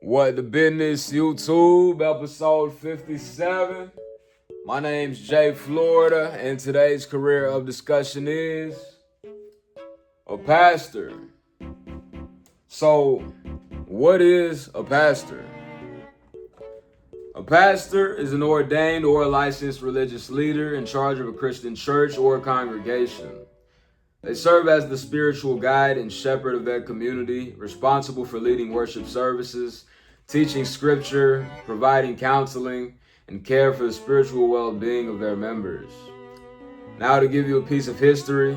What the Business YouTube, episode 57. My name's Jay Florida, and today's career of discussion is a pastor. So, what is a pastor? A pastor is an ordained or licensed religious leader in charge of a Christian church or congregation. They serve as the spiritual guide and shepherd of their community, responsible for leading worship services, teaching scripture, providing counseling, and care for the spiritual well-being of their members. Now, to give you a piece of history,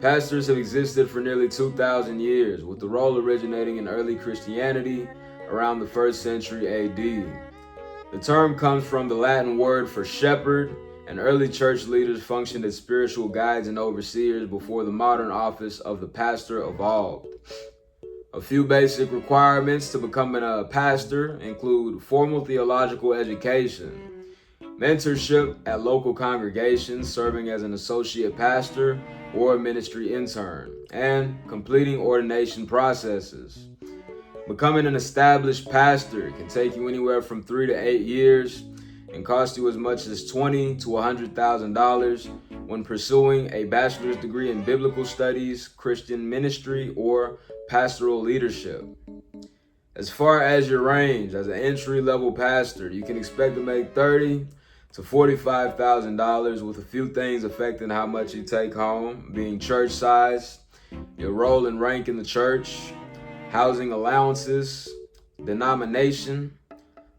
pastors have existed for nearly 2,000 years, with the role originating in early Christianity around the 1st century AD. The term comes from the Latin word for shepherd, and early church leaders functioned as spiritual guides and overseers before the modern office of the pastor evolved. A few basic requirements to becoming a pastor include formal theological education, mentorship at local congregations serving as an associate pastor or a ministry intern, and completing ordination processes. Becoming an established pastor can take you anywhere from 3 to 8 years and cost you as much as $20,000 to $100,000 when pursuing a bachelor's degree in biblical studies, Christian ministry, or pastoral leadership. As far as your range, as an entry-level pastor, you can expect to make $30,000 to $45,000, with a few things affecting how much you take home, being church size, your role and rank in the church, housing allowances, denomination,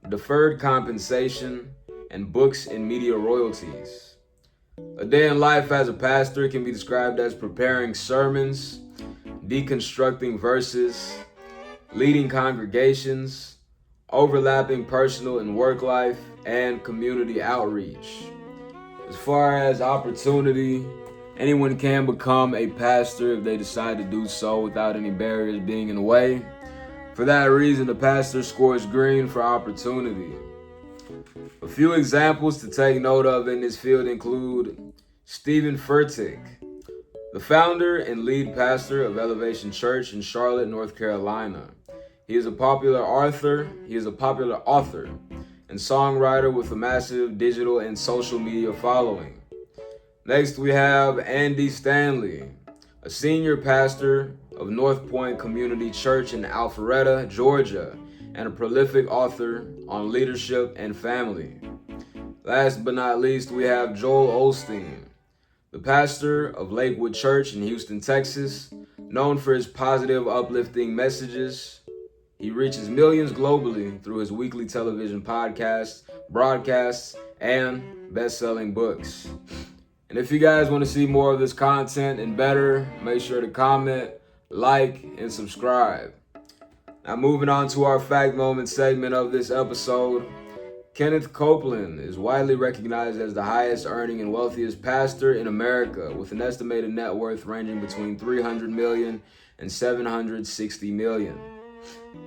deferred compensation, and books and media royalties. A day in life as a pastor can be described as preparing sermons, deconstructing verses, leading congregations, overlapping personal and work life, and community outreach. As far as opportunity, anyone can become a pastor if they decide to do so without any barriers being in the way. For that reason, the pastor scores green for opportunity. A few examples to take note of in this field include Stephen Furtick, the founder and lead pastor of Elevation Church in Charlotte, North Carolina. He is a popular author and songwriter with a massive digital and social media following. Next, we have Andy Stanley, a senior pastor of North Point Community Church in Alpharetta, Georgia, and a prolific author on leadership and family. Last but not least, we have Joel Osteen, the pastor of Lakewood Church in Houston, Texas, known for his positive, uplifting messages. He reaches millions globally through his weekly television podcasts, broadcasts, and best-selling books. And if you guys want to see more of this content and better, make sure to comment, like, and subscribe. Now, moving on to our Fact Moment segment of this episode. Kenneth Copeland is widely recognized as the highest earning and wealthiest pastor in America, with an estimated net worth ranging between $300 million and $760 million.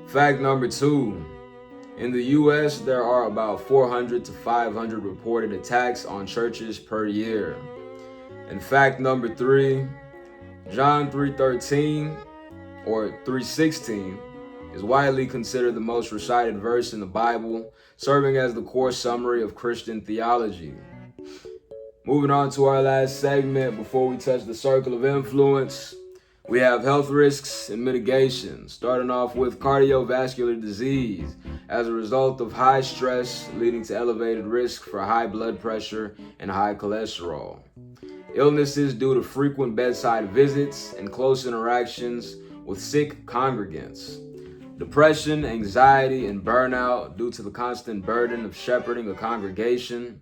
Fact number 2. In the U.S., there are about 400 to 500 reported attacks on churches per year. And fact number 3, John 3:13 or 3:16 is widely considered the most recited verse in the Bible, serving as the core summary of Christian theology. Moving on to our last segment before we touch the circle of influence, we have health risks and mitigation, starting off with cardiovascular disease as a result of high stress leading to elevated risk for high blood pressure and high cholesterol. Illnesses due to frequent bedside visits and close interactions with sick congregants. Depression, anxiety, and burnout due to the constant burden of shepherding a congregation.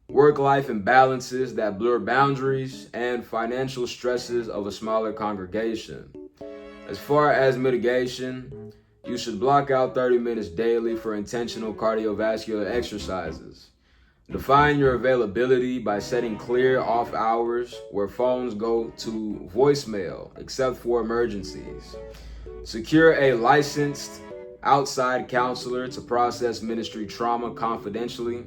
Work-life imbalances that blur boundaries, and financial stresses of a smaller congregation. As far as mitigation, you should block out 30 minutes daily for intentional cardiovascular exercises. Define your availability by setting clear off hours where phones go to voicemail, except for emergencies. Secure a licensed outside counselor to process ministry trauma confidentially.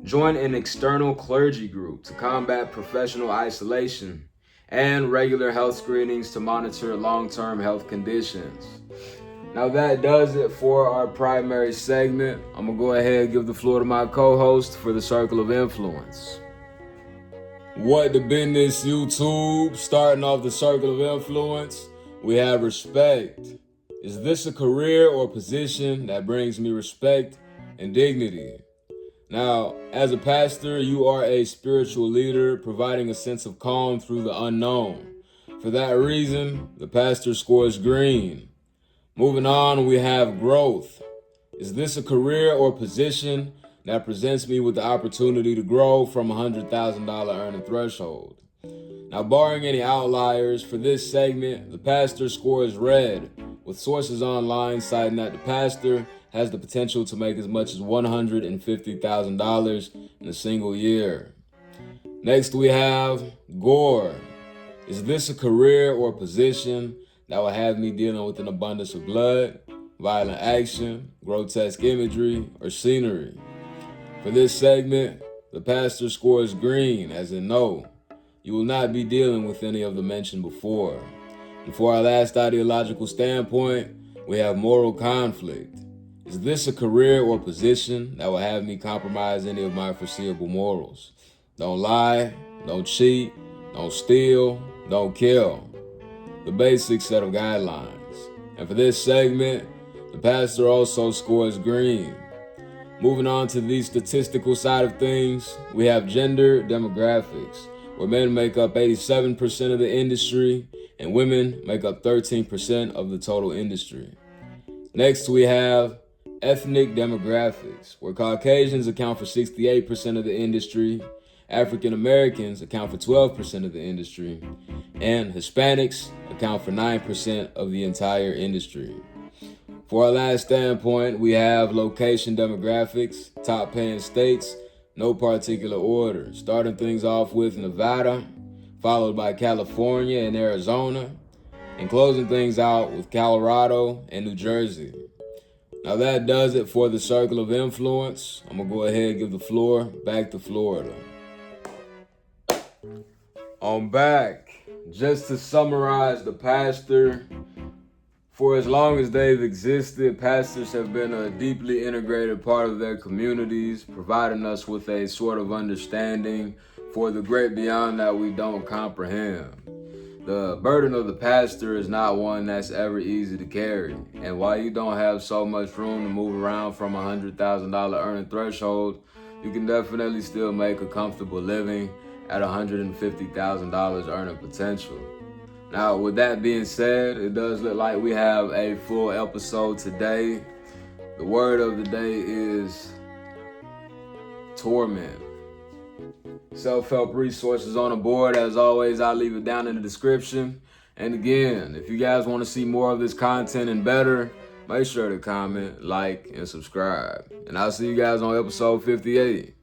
Join an external clergy group to combat professional isolation, and regular health screenings to monitor long-term health conditions. Now that does it for our primary segment. I'm gonna go ahead and give the floor to my co-host for the Circle of Influence. What the business, YouTube? Starting off the Circle of Influence, we have respect. Is this a career or position that brings me respect and dignity? Now, as a pastor, you are a spiritual leader providing a sense of calm through the unknown. For that reason, the pastor scores green. Moving on, we have growth. Is this a career or position that presents me with the opportunity to grow from $100,000 earning threshold? Now, barring any outliers, for this segment, the pastor scores red, with sources online citing that the pastor has the potential to make as much as $150,000 in a single year. Next, we have gore. Is this a career or position that will have me dealing with an abundance of blood, violent action, grotesque imagery, or scenery? For this segment, the pastor scores green, as in no. You will not be dealing with any of the mentioned before. And for our last ideological standpoint, we have moral conflict. Is this a career or position that will have me compromise any of my foreseeable morals? Don't lie, don't cheat, don't steal, don't kill. The basic set of guidelines. And for this segment, the pastor also scores green. Moving on to the statistical side of things, we have gender demographics, where men make up 87% of the industry and women make up 13% of the total industry. Next, we have ethnic demographics, where Caucasians account for 68% of the industry, African Americans account for 12% of the industry, and Hispanics account for 9% of the entire industry. For our last standpoint, we have location demographics, top paying states, no particular order, starting things off with Nevada, followed by California and Arizona, and closing things out with Colorado and New Jersey. Now that does it for the Circle of Influence. I'm gonna go ahead and give the floor back to Florida. I'm back. Just to summarize the pastor, for as long as they've existed, pastors have been a deeply integrated part of their communities, providing us with a sort of understanding for the great beyond that we don't comprehend. The burden of the pastor is not one that's ever easy to carry. And while you don't have so much room to move around from $100,000 earning threshold, you can definitely still make a comfortable living at $150,000 earning potential. Now, with that being said, it does look like we have a full episode today. The word of the day is torment. Self-help resources on the board. As always, I'll leave it down in the description. And again, if you guys want to see more of this content and better, make sure to comment, like, and subscribe. And I'll see you guys on episode 58.